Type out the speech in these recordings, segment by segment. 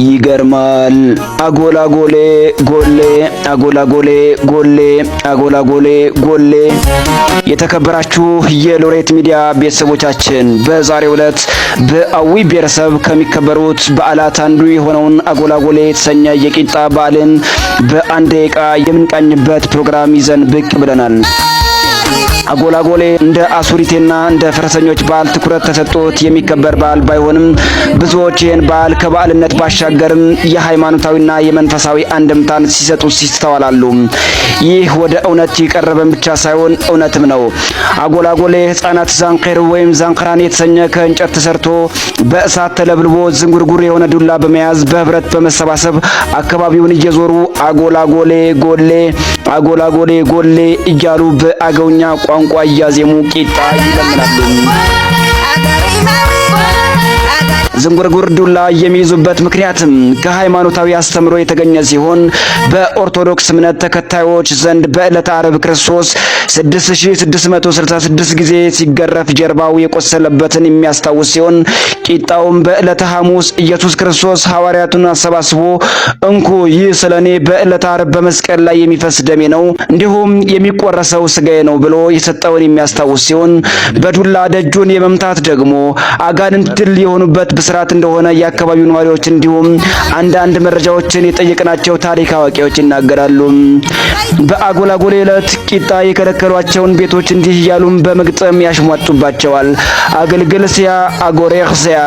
ይገርማል። አጎላጎሌ ጎሌ አጎላጎሌ ጎሌ አጎላጎሌ ጎሌ። የተከበራችሁ የሎሬት ሚዲያ ቤተሰቦቻችን በዛሬው ዕለት በአዊ ብሔረሰብ ከሚከበሩት በዓላት አንዱ የሆነውን አጎላጎሌ የተሰኘ የቂጣ በዓልን በአንድ ደቂቃ የምንቃኝበት ፕሮግራም ይዘን ብቅ ብለናል። አጎላጎሌ እንደ አሱሪቴና እንደ ፈረሰኞች በዓል ትኩረት ተሰጥቶት የሚከበር በዓል ባይሆንም ብዙዎች ይህን በዓል ከበዓልነት ባሻገርም የሃይማኖታዊና የመንፈሳዊ አንድምታን ሲሰጡ ይስተዋላሉ። ይህ ወደ እውነት የቀረበን ብቻ ሳይሆን እውነትም ነው። አጎላጎሌ ሕፃናት ዛንኬር ወይም ዛንክራን የተሰኘ ከእንጨት ተሰርቶ በእሳት ተለብልቦ ዝንጉርጉር የሆነ ዱላ በመያዝ በህብረት በመሰባሰብ አካባቢውን እየዞሩ አጎላጎሌ ጎሌ አጎላጎሌ ጎሌ እያሉ በአገውኛ ቋንቋ እያዜሙ ቂጣ ይለምናሉ። ዝንጉርጉር ዱላ የሚይዙበት ምክንያትም ከሃይማኖታዊ አስተምሮ የተገኘ ሲሆን በኦርቶዶክስ እምነት ተከታዮች ዘንድ በዕለተ ዓርብ ክርስቶስ 6666 ጊዜ ሲገረፍ ጀርባው የቆሰለበትን የሚያስታውስ ሲሆን ቂጣውም በዕለተ ሐሙስ ኢየሱስ ክርስቶስ ሐዋርያቱን አሰባስቦ እንኩ ይህ ስለኔ በዕለተ ዓርብ በመስቀል ላይ የሚፈስ ደሜ ነው እንዲሁም የሚቆረሰው ስጋዬ ነው ብሎ የሰጠውን የሚያስታውስ ሲሆን በዱላ ደጁን የመምታት ደግሞ አጋንንት ድል የሆኑበት ብስራት እንደሆነ የአካባቢው ነዋሪዎች እንዲሁም አንዳንድ መረጃዎችን የጠየቅናቸው ታሪክ አዋቂዎች ይናገራሉ። በአጎላጎሌ ዕለት ቂጣ የከለከሏቸውን ቤቶች እንዲህ እያሉም በመግጠም ያሽሟጡባቸዋል። አገልግል ሲያ አጎሬክ ሲያ።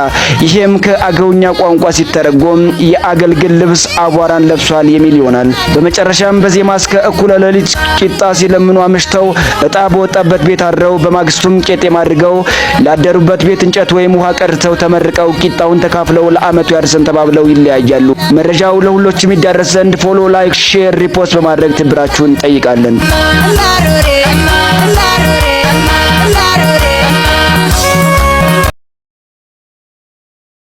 ይሄም ከአገውኛ ቋንቋ ሲተረጎም የአገልግል ልብስ አቧራን ለብሷል የሚል ይሆናል። በመጨረሻም በዜማ እስከ እኩለ ሌሊት ቂጣ ሲለምኑ አምሽተው እጣ በወጣበት ቤት አድረው በማግስቱም ቄጤማ አድርገው ላደሩበት ቤት እንጨት ወይም ውሃ ቀድተው ተመርቀው ቂጣውን ተካፍለው ለዓመቱ ያድርሰን ተባብለው ይለያያሉ። መረጃው ለሁሎችም ይዳረስ ዘንድ ፎሎ፣ ላይክ፣ ሼር፣ ሪፖስት በማድረግ ትብብራችሁን እንጠይቃለን።